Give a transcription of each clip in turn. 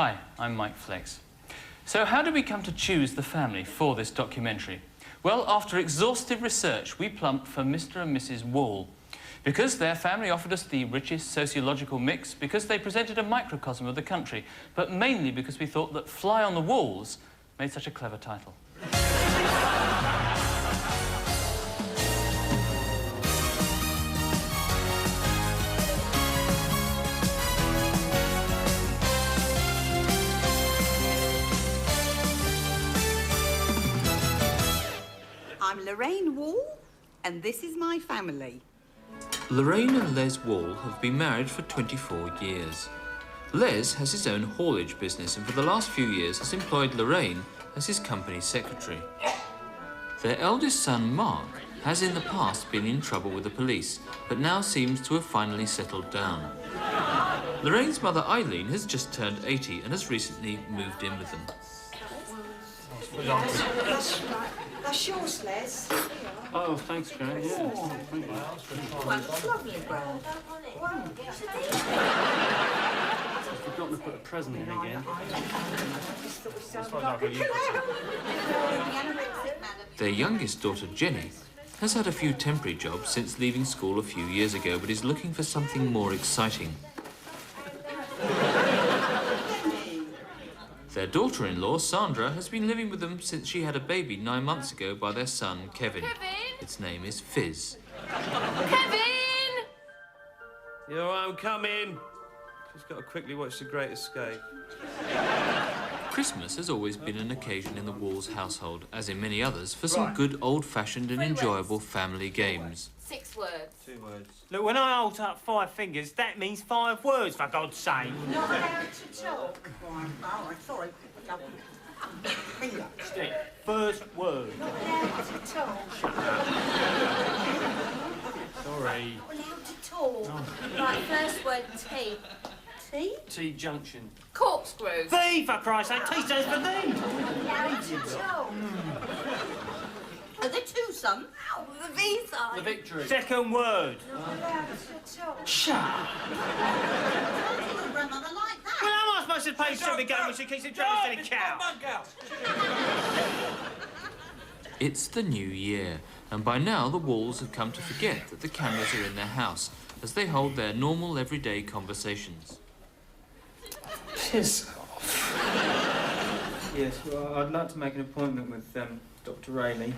Hi, I'm Mike Flex. So how did we come to choose the family for this documentary? Well, after exhaustive research, we plumped for Mr. and Mrs. Wall. Because their family offered us the richest sociological mix, because they presented a microcosm of the country, but mainly because we thought that Fly on the Walls made such a clever title. I'm Lorraine Wall, and this is my family. Lorraine and Les Wall have been married for 24 years. Les has his own haulage business and for the last few years has employed Lorraine as his company secretary. Their eldest son, Mark, has in the past been in trouble with the police, but now seems to have finally settled down. Lorraine's mother, Eileen, has just turned 80 and has recently moved in with them. That's yours, Les. Oh, thanks, Graham. Yeah. Oh, thank you. Well, it's lovely, Graham. I've forgotten to put a present in again. Their youngest daughter, Jenny, has had a few temporary jobs since leaving school a few years ago, but is looking for something more exciting. Their daughter-in-law, Sandra, has been living with them since she had a baby 9 months ago by their son, Kevin. Its name is Fizz. Kevin! You're all right, I'm coming. Just got to quickly watch The Great Escape. Christmas has always been an occasion in the Walls household, as in many others, for some good old-fashioned and enjoyable family games. 6 words. 2 words. Look, when I hold up 5 fingers, that means 5 words, for God's sake. Not allowed to talk. Oh, sorry. Finger. Stick. First word. Not allowed to talk. Sorry. Not allowed to talk. Right, first word, T. T? T-junction. Corkscrew. V, for Christ's sake. T stands for thee. Allowed to talk. Are there 2 sons? Ow, the V side. The victory. Second word. Not allowed to talk. Shut up. Grandmother like that. Well, how am I supposed to pay Shelby going when she keeps it dry instead of cow? It's the new year, and by now the Walls have come to forget that the cameras are in their house as they hold their normal everyday conversations. Piss off. Yes, well, I'd like to make an appointment with Dr. Rayleigh.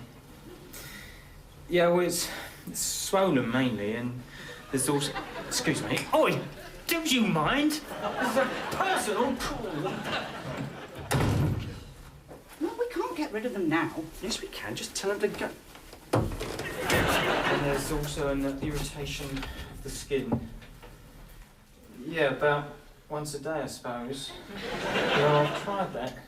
Yeah, well, it's swollen mainly, and there's also... Excuse me. Oi! Do you mind? It's a personal call. No, we can't get rid of them now. Yes, we can. Just tell them to go. And there's also an irritation of the skin. Yeah, about once a day, I suppose. Well, I've tried that.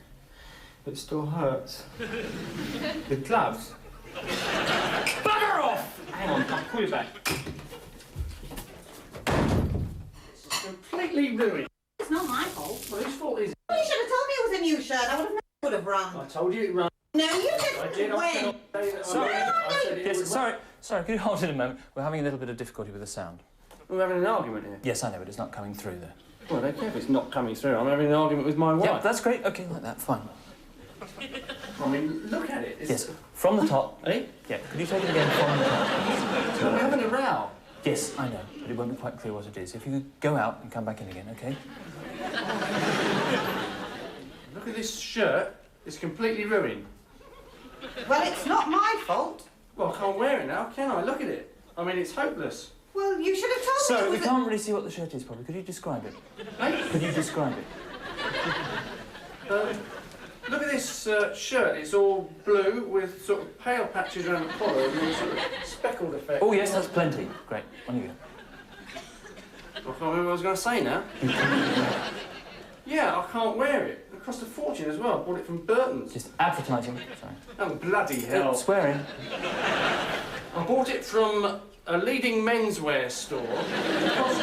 It still hurts. With gloves? Bugger off! Hang on, I'll call you back. It's completely ruined. It's not my fault. Well, whose fault is it? Well, you should have told me it was a new shirt. I would have run. I told you to run. No, you I didn't did. win. Sorry. I said it Yes, was- sorry, could you hold it a moment? We're having a little bit of difficulty with the sound. We're having an argument here. Yes, I know, but it's not coming through there. Well, I don't care if it's not coming through. I'm having an argument with my wife. Yeah, that's great. OK, like that, fine. I mean, look at it. It's... Yes, from the top. Eh? Yeah, could you take it again from the top? We're having a row. Yes, I know, but it won't be quite clear what it is. If you could go out and come back in again, OK? Look at this shirt. It's completely ruined. Well, it's not my fault. Well, I can't wear it now, can I? Look at it. I mean, it's hopeless. Well, you should have told me Sorry, it we was can't really see what the shirt is, probably. Could you describe it? Hey? Could you describe it? Look at this shirt. It's all blue with sort of pale patches around the collar and a sort of speckled effect. Oh, yes, that's plenty. Great. On you go. I can't remember what I was going to say now. Yeah, I can't wear it. It cost a fortune as well. I bought it from Burton's. Just advertising. Sorry. Oh, bloody hell. Swearing. I bought it from a leading menswear store. It cost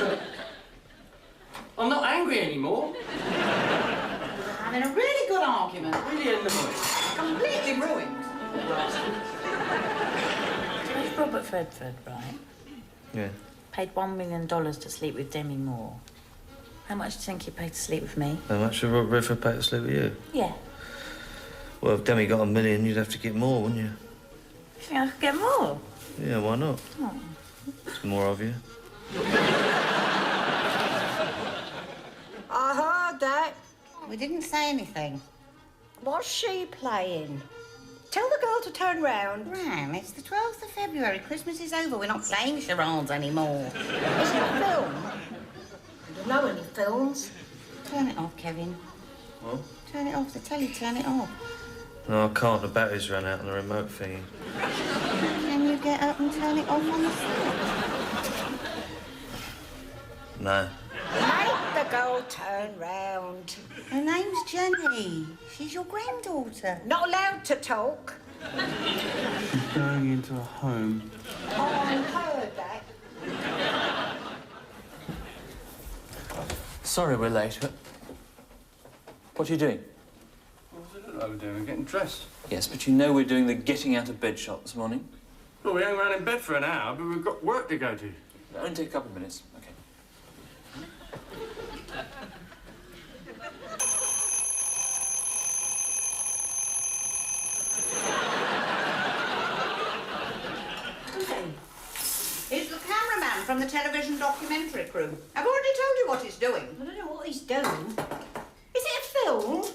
I'm not angry anymore. having a really good argument. Really annoying. Completely ruined. It's Robert Redford, right? Yeah. Paid $1 million to sleep with Demi Moore. How much do you think you paid to sleep with me? How much would Redford pay to sleep with you? Yeah. Well, if Demi got $1 million, you'd have to get more, wouldn't you? You think I could get more? Yeah, why not? Oh. It's more of you. I heard that. We didn't say anything. What's she playing? Tell the girl to turn round. Ram, it's the 12th of February. Christmas is over. We're not playing charades anymore. Is it a film? I don't know any films. Turn it off, Kevin. What? Turn it off. The telly, turn it off. No, I can't. The batteries ran out on the remote thingy. Can you get up and turn it off on the switch? No. Make the girl turn round. Her name's Jenny. She's your granddaughter. Not allowed to talk. She's going into a home. I heard that. Sorry we're late, but... What are you doing? What was it I was doing? Getting dressed. Yes, but you know we're doing the getting out of bed shot this morning. Well, we hang around in bed for an hour, but we've got work to go to. It'll only take a couple of minutes. Okay. It's the cameraman from the television documentary crew. I've already told you what he's doing. I don't know what he's doing. Is it a film?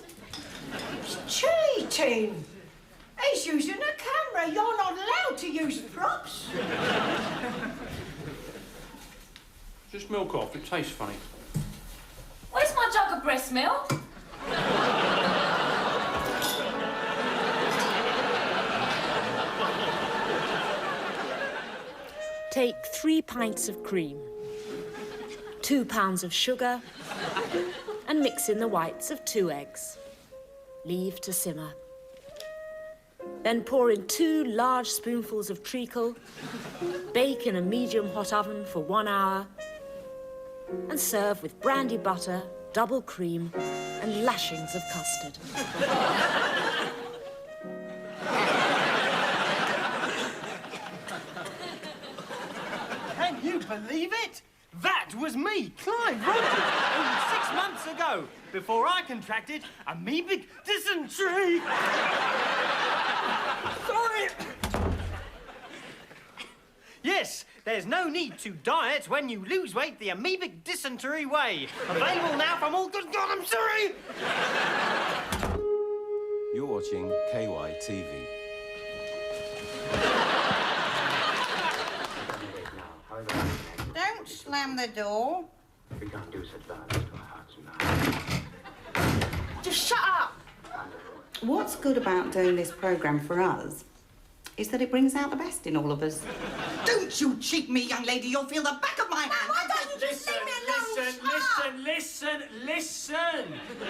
It's cheating. He's using a camera. You're not allowed to use props. Just milk off. It tastes funny. Where's my jug of breast milk? Take 3 pints of cream, 2 pounds of sugar, and mix in the whites of 2 eggs. Leave to simmer. Then pour in 2 large spoonfuls of treacle, bake in a medium hot oven for 1 hour, and serve with brandy butter, double cream, and lashings of custard. Can you believe it? That was me, Clive Rogers, only 6 months ago, before I contracted amoebic dysentery. Sorry. Yes, there's no need to diet when you lose weight the amoebic dysentery way. Available now from all good... God, I'm sorry! You're watching KYTV. Don't slam the door. We can't do such violence to our hearts now. Just shut up. What's good about doing this programme for us is that it brings out the best in all of us. Don't you cheat me, young lady. You'll feel the back of my hand. Why don't you just leave me alone? Listen! I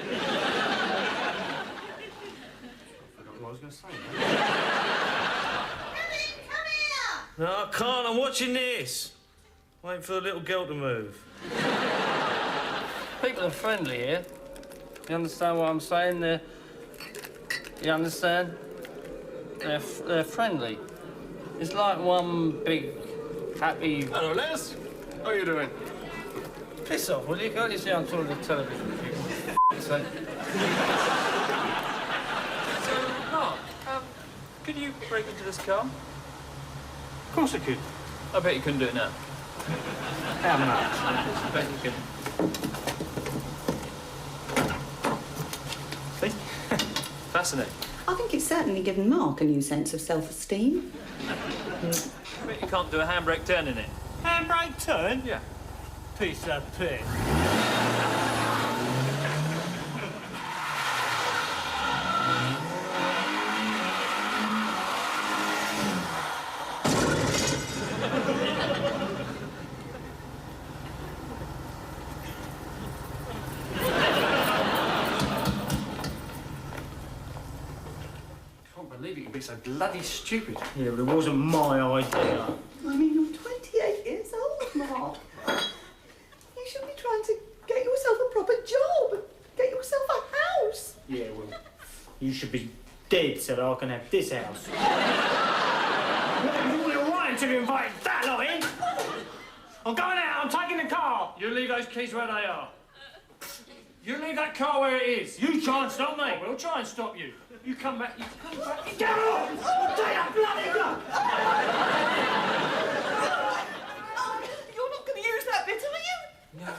forgot what I was going to say. Come here! No, I can't. I'm watching this. Waiting for the little girl to move. People are friendly here. You understand what I'm saying? You understand? They're friendly. It's like one big, happy... Hello, Les. How are you doing? Piss off, will you? Can't you see I'm talking to the television people? So, Mark, could you break into this car? Of course I could. I bet you couldn't do it now. How much? I bet you couldn't. See? Fascinating. I think it's certainly given Mark a new sense of self-esteem. I bet you can't do a handbrake turn in it. Handbrake turn? Yeah. Piece of piss. I can't believe you can be so bloody stupid. Yeah, but it wasn't my idea. I mean, you're 28 years old, Mark. You should be trying to get yourself a proper job. Get yourself a house. Yeah, well, you should be dead so that I can have this house. You're right to invite that lot in. I'm going out. I'm taking the car. You leave those keys where they are. You leave that car where it is. You try and stop me. I will try and stop you. You come back. You come back. Get off! Take that bloody gun! You're not going to use that bit, are you? No.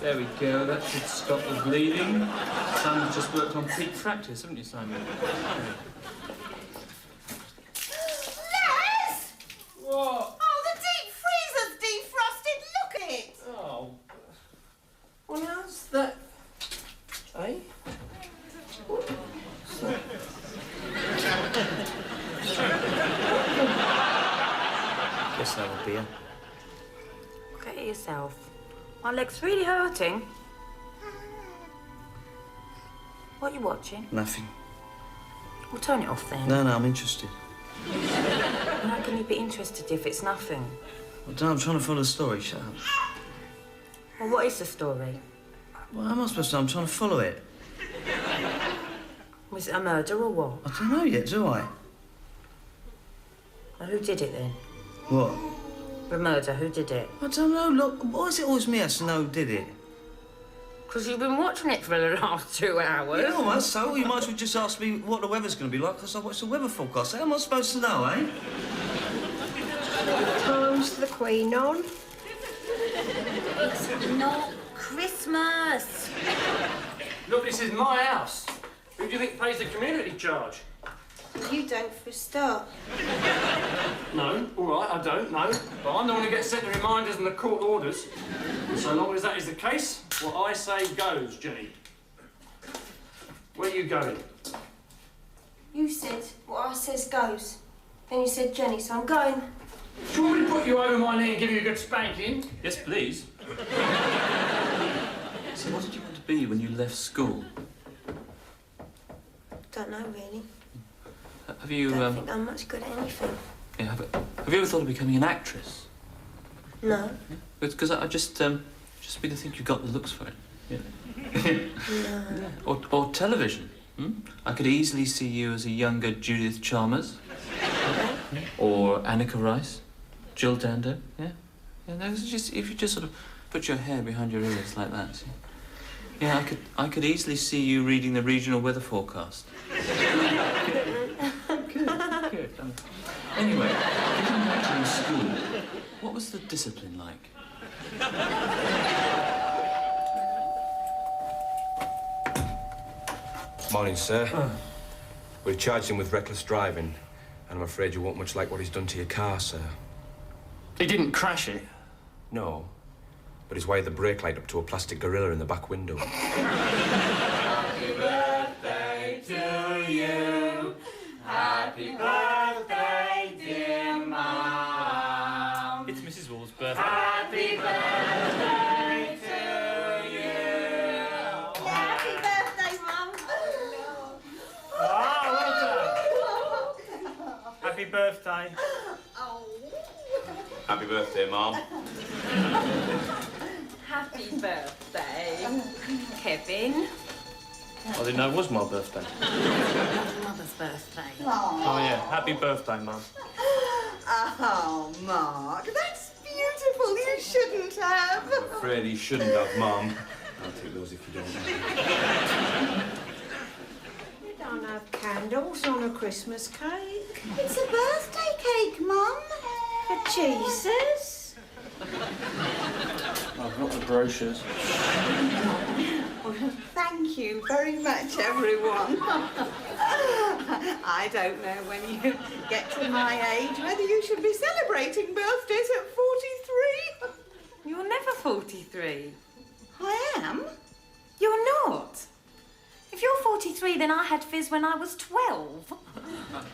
There we go, that should stop the bleeding. Simon's just worked on peak practice, haven't you, Simon? Les! What? Oh, the deep freezer's defrosted. Look at it. Oh. Well, how's that? Eh? Guess that will be it. Look at yourself. My leg's really hurting. What are you watching? Nothing. Well, turn it off then. No, I'm interested. How can you be interested if it's nothing? Well, I'm trying to follow the story. Shut up. Well, what is the story? Well, how am I supposed to? I'm trying to follow it. Was it a murder or what? I don't know yet, do I? Well, who did it then? What? The murder, who did it? I don't know. Look, why is it always me has to know who did it? Because you've been watching it for the last 2 hours. Yeah, well, so you might as well just ask me what the weather's going to be like, because I watched the weather forecast. How am I supposed to know, eh? Time's the Queen on. It's not Christmas. Look, this is my house. Who do you think pays the community charge? You don't, for a start. No, all right, I don't, no. But I'm the one who gets sent the reminders and the court orders. And so long as that is the case, what I say goes, Jenny. Where are you going? You said what I says goes. Then you said Jenny, so I'm going. Do you want me to put you over my knee and give you a good spanking? Yes, please. So what did you want to be when you left school? Don't know really. Have you, Don't think I'm much good at anything. Yeah, have you ever thought of becoming an actress? No. Because I just begin to think you've got the looks for it. Yeah. No. Or television. Hmm? I could easily see you as a younger Judith Chalmers. Or Annika Rice. Jill Dando. Yeah. Yeah, no, it's just, if you just sort of put your hair behind your ears like that, see? Yeah, I could easily see you reading the regional weather forecast. Good. Anyway, getting back to your school, what was the discipline like? Morning, sir. We've charged him with reckless driving, and I'm afraid you won't much like what he's done to your car, sir. He didn't crash it? No, but he's wired the brake light up to a plastic gorilla in the back window. Happy birthday to you. Happy birthday, dear Mum. It's Mrs. Wall's birthday. Happy birthday to you. Happy birthday, Mum. Ah, well done. Happy birthday. Happy birthday, Mom. Happy birthday, Kevin. I didn't know it was my birthday. Mother's birthday. Oh, yeah. Happy birthday, Mum. Oh, Mark, that's beautiful. You shouldn't have. I'm afraid he shouldn't have, Mom. I'll take those if you don't. You don't have candles on a Christmas cake. It's a birthday cake, Mum. For Jesus. I've got the brochures. Well, thank you very much, everyone. I don't know when you get to my age whether you should be celebrating birthdays at 43. You're never 43. I am? You're not. If you're 43, then I had fizz when I was 12.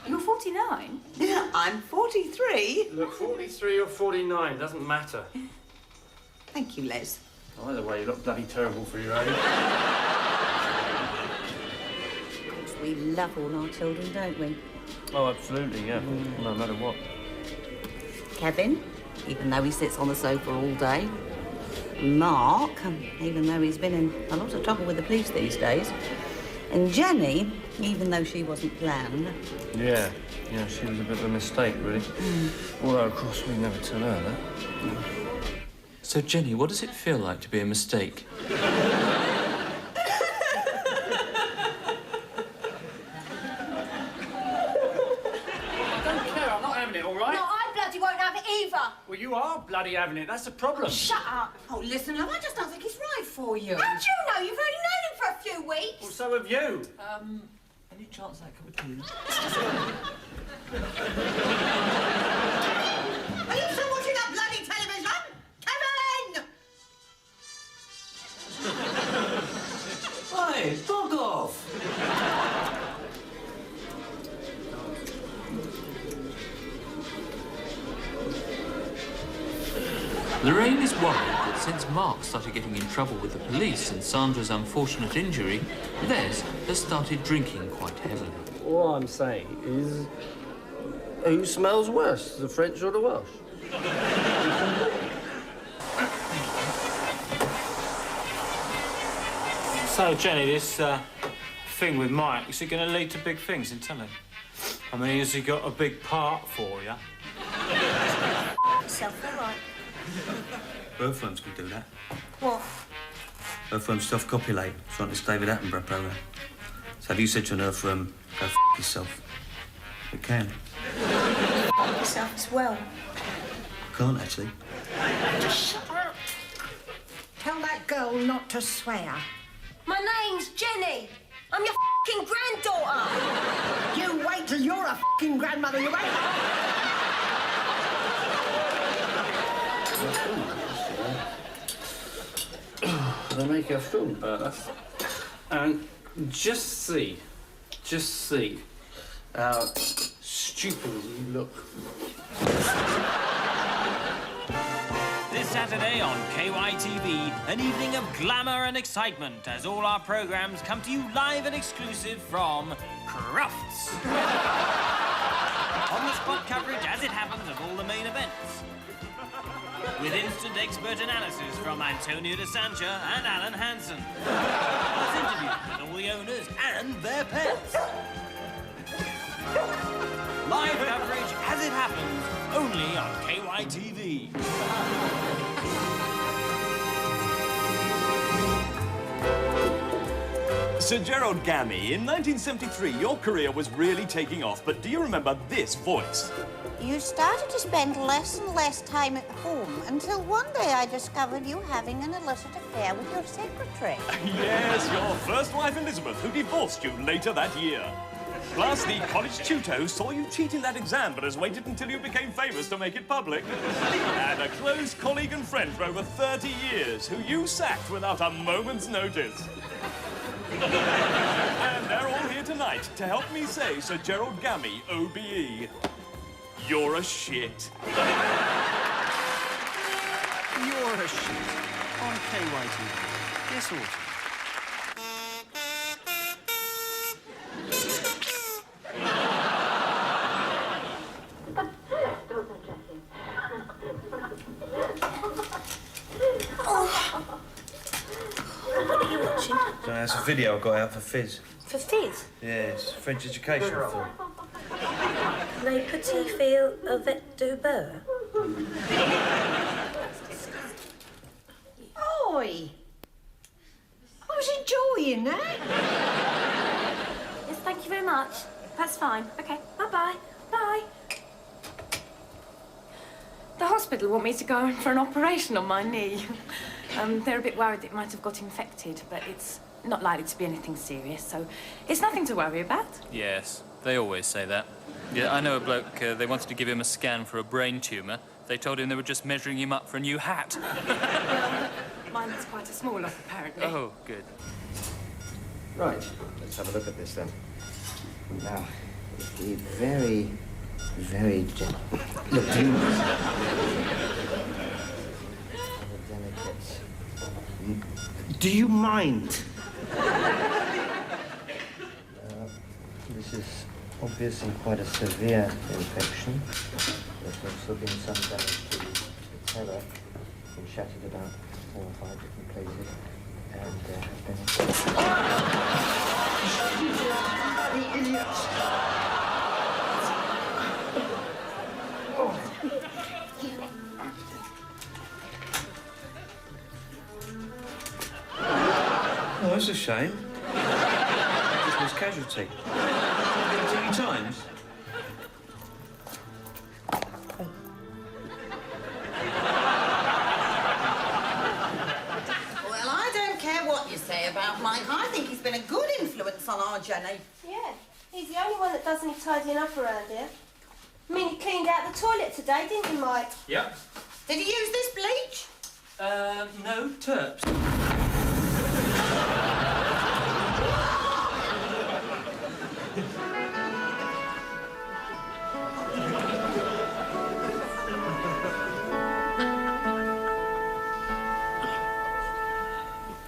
You're 49. I'm 43. Look, 43 or 49, doesn't matter. Thank you, Les. Either way, you look bloody terrible for your age. We love all our children, don't we? Oh, absolutely, yeah. No matter what. Kevin, even though he sits on the sofa all day. Mark, even though he's been in a lot of trouble with the police these days. And Jenny, even though she wasn't planned... Yeah, she was a bit of a mistake, really. Although, of course, we never tell her that. So, Jenny, what does it feel like to be a mistake? Well, you are bloody having it. That's the problem. Shut up. Oh, listen, love, I just don't think it's right for you. How do you know? You've only known him for a few weeks. Well, so have you. Any chance that cup of tea? Are you still watching that bloody television? Kevin! Hey, bug off. Lorraine is worried that since Mark started getting in trouble with the police and Sandra's unfortunate injury, Les has started drinking quite heavily. All I'm saying is, who smells worse, the French or the Welsh? So, Jenny, this thing with Mike, is it going to lead to big things in telly? I mean, has he got a big part for you? Yourself, all right. Both firms can do that. What? Both firms self-copulate. It's like this David Attenborough programme. So have you said to an Earth firm, go f*** yourself? It can. Yourself as well. Can't, actually. Just shut up. Tell that girl not to swear. My name's Jenny. I'm your f***ing granddaughter. You wait till you're a f***ing grandmother, you ain't. They make a film about us. And just see how stupid you look. This Saturday on KYTV, an evening of glamour and excitement as all our programmes come to you live and exclusive from Crufts. On-the-spot coverage as it happens of all the main events. With instant expert analysis from Antonio de Sancha and Alan Hansen. Plus interviews with all the owners and their pets. Live coverage as it happens, only on KYTV. Sir Gerald Gammy, in 1973, your career was really taking off, but do you remember this voice? You started to spend less and less time at home until one day I discovered you having an illicit affair with your secretary. Yes, your first wife, Elizabeth, who divorced you later that year. Plus, the college tutor who saw you cheat in that exam but has waited until you became famous to make it public. And a close colleague and friend for over 30 years who you sacked without a moment's notice. And they're all here tonight to help me say Sir Gerald Gammy, OBE. You're a shit. You're a shit. On KYTV. Yes, or What are you watching? So that's a video I got out for Fizz. For Fizz? Yes, French education film. Les petits filles avec du beurre. Oi! I was enjoying that. Yes, thank you very much. That's fine. Okay, bye-bye. Bye. The hospital want me to go in for an operation on my knee. They're a bit worried it might have got infected, but it's not likely to be anything serious, so it's nothing to worry about. Yes, they always say that. Yeah, I know a bloke, they wanted to give him a scan for a brain tumour. They told him they were just measuring him up for a new hat. Well, mine's quite a small one, apparently. Oh, good. Right, let's have a look at this then. Now, be very, very gentle. Look, you... Do you mind? This is obviously quite a severe infection. There's also been some damage to the patella. Been shattered about 4 or 5 different places. Bloody idiots! Oh, that's a shame. Just was casualty. Any times? Well, I don't care what you say about Mike. I think he's been a good influence on our Jenny. Yeah, he's the only one that does any tidying up around here. I mean, he cleaned out the toilet today, didn't you, Mike? Yep. Did he use this bleach? No, terps.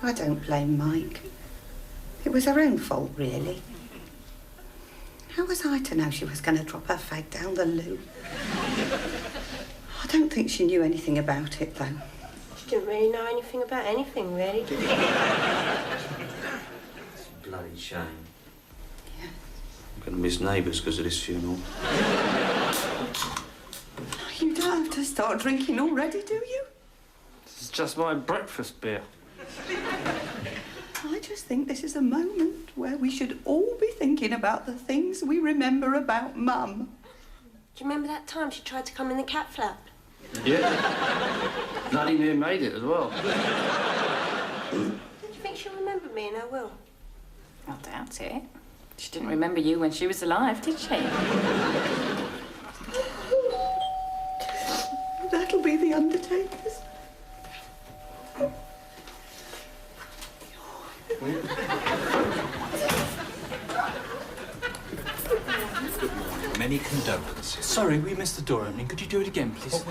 I don't blame Mike. It was her own fault, really. How was I to know she was going to drop her fag down the loo? I don't think she knew anything about it, though. She didn't really know anything about anything, really, did she? It's a bloody shame. Yeah. I'm going to miss neighbours because of this funeral. You don't have to start drinking already, do you? This is just my breakfast beer. I just think this is a moment where we should all be thinking about the things we remember about Mum. Do you remember that time she tried to come in the cat flap? Yeah. Bloody near made it as well. Do you think she'll remember me in her will? I doubt it. She didn't remember you when she was alive, did she? That'll be the undertakers. Many condolences. Sorry, we missed the door opening. Could you do it again, please?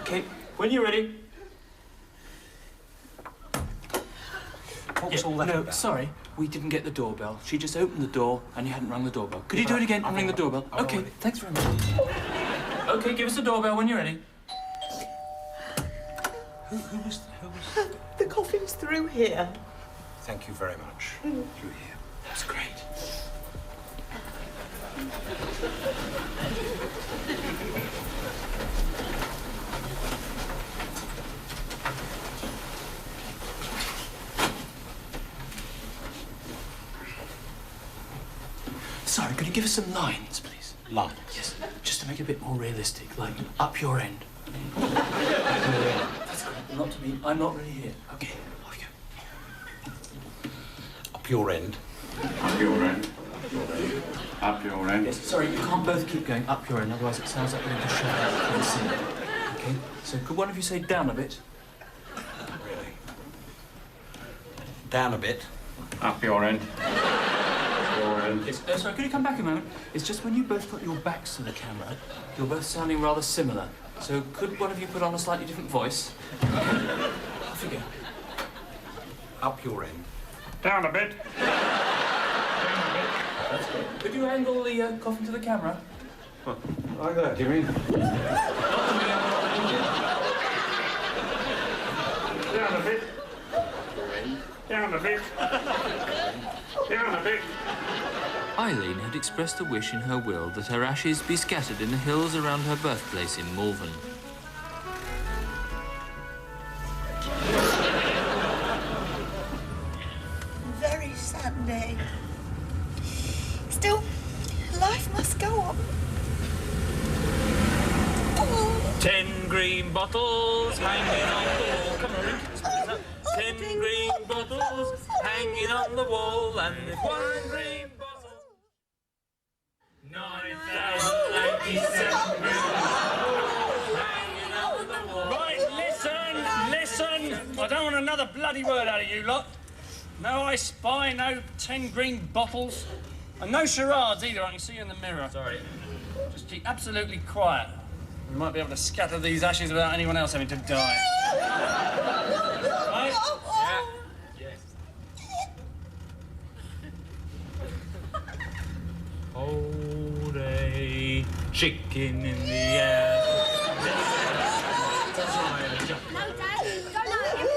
Okay, when you're ready. What was all that No, about? sorry, we didn't get the doorbell. She just opened the door and you hadn't rung the doorbell. Could you do it again and ring the doorbell? Okay, thanks very much. Okay, give us the doorbell when you're ready. Who was The coffin's through here. Thank you very much. Through here. That's great. Sorry, could you give us some lines, please? Lines? Yes, just to make it a bit more realistic, like up your end. That's great. Not to me. I'm not really here. Okay, off you go. Up your end. Up your end. Up your end. Yes, sorry, you can't both keep going up your end, otherwise it sounds like we're going to shut out for the scene. Okay, so could one of you say down a bit? Really? Down a bit. Up your end. Your end. Yes, sorry, could you come back a moment? It's just when you both put your backs to the camera, you're both sounding rather similar. So could one of you put on a slightly different voice? Off you go. Up your end. Down a bit. That's great. Could you angle the coffin to the camera? Like that, do you mean? Down a bit. Down a bit. Down a bit. Eileen had expressed a wish in her will that her ashes be scattered in the hills around her birthplace in Malvern. Very sad day. Still, life must go on. 10 green bottles hanging on the wall. Come on, Rick. 10 green bottles hanging on the wall, and there's one green bottle. 9,087 green bottles hanging on the wall. Right, listen! I don't want another bloody word out of you lot. No I spy, no 10 green bottles. And no charades either, I can see you in the mirror. Sorry. Just keep absolutely quiet. We might be able to scatter these ashes without anyone else having to die. Right? Yeah. Yes. Hold a chicken in the air. No, Dad, don't let him.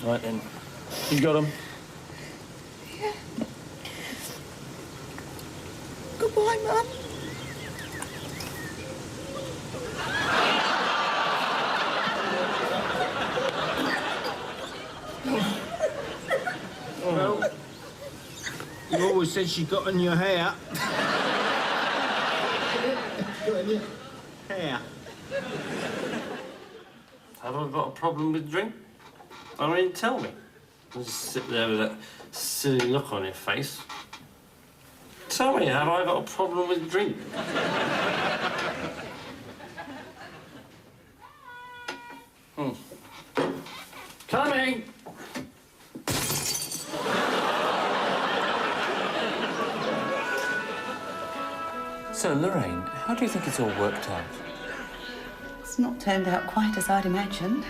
Right then. You got them? Yeah. Goodbye, Mum. Well, you always said she got in your hair. Got in your hair. Have I got a problem with drink? I mean, tell me. Don't just sit there with that silly look on your face. Tell me, have I got a problem with drink? Coming! So, Lorraine, how do you think it's all worked out? It's not turned out quite as I'd imagined.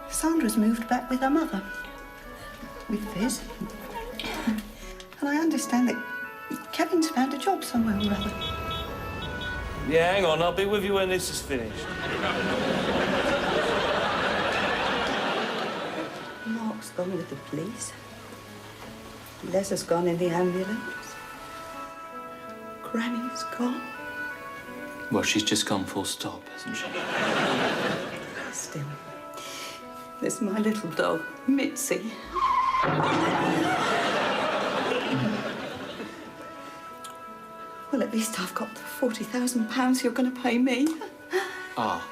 Sandra's moved back with her mother, with Fizz. And I understand that Kevin's found a job somewhere or other. Yeah, hang on, I'll be with you when this is finished. Mark's gone with the police. Les has gone in the ambulance. Granny's gone. Well, she's just gone full stop, hasn't she? Still, there's my little dog, Mitzi. Well, at least I've got the £40,000 you're going to pay me. Ah,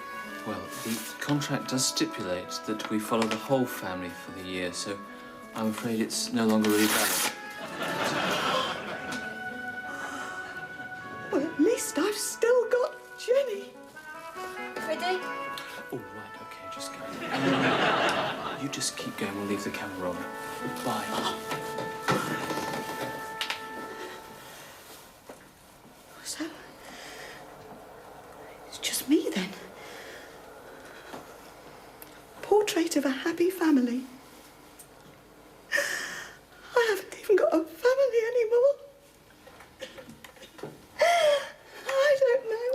well, the contract does stipulate that we follow the whole family for the year, so I'm afraid it's no longer really valid. Well, at least I've still got Jenny. Ready? Oh, right, OK, just go. You just keep going, we'll leave the camera on. Bye. So, it's just me then. Portrait of a happy family. I haven't even got a family anymore. I don't know.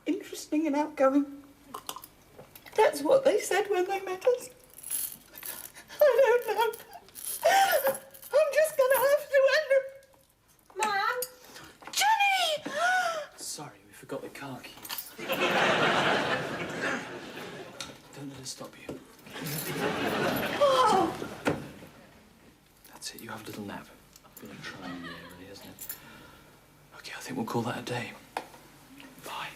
Interesting and outgoing. That's what they said when they met us. I don't know. I'm just gonna have to end it. Mum? Jenny! Sorry, we forgot the car keys. Don't let us stop you. Oh. That's it, you have a little nap. Been a trying year, really, hasn't it? OK, I think we'll call that a day. Bye.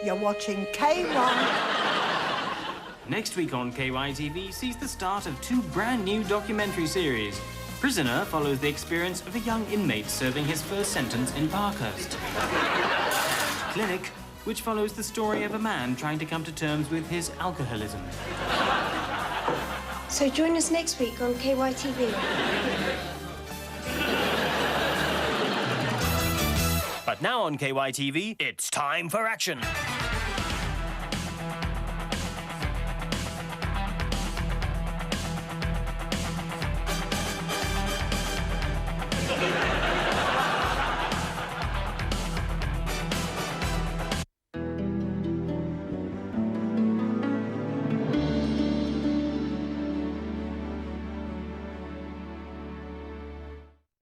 You're watching K1. Next week on KYTV sees the start of 2 brand new documentary series. Prisoner follows the experience of a young inmate serving his first sentence in Parkhurst. Clinic, which follows the story of a man trying to come to terms with his alcoholism. So join us next week on KYTV. But now on KYTV, it's time for action.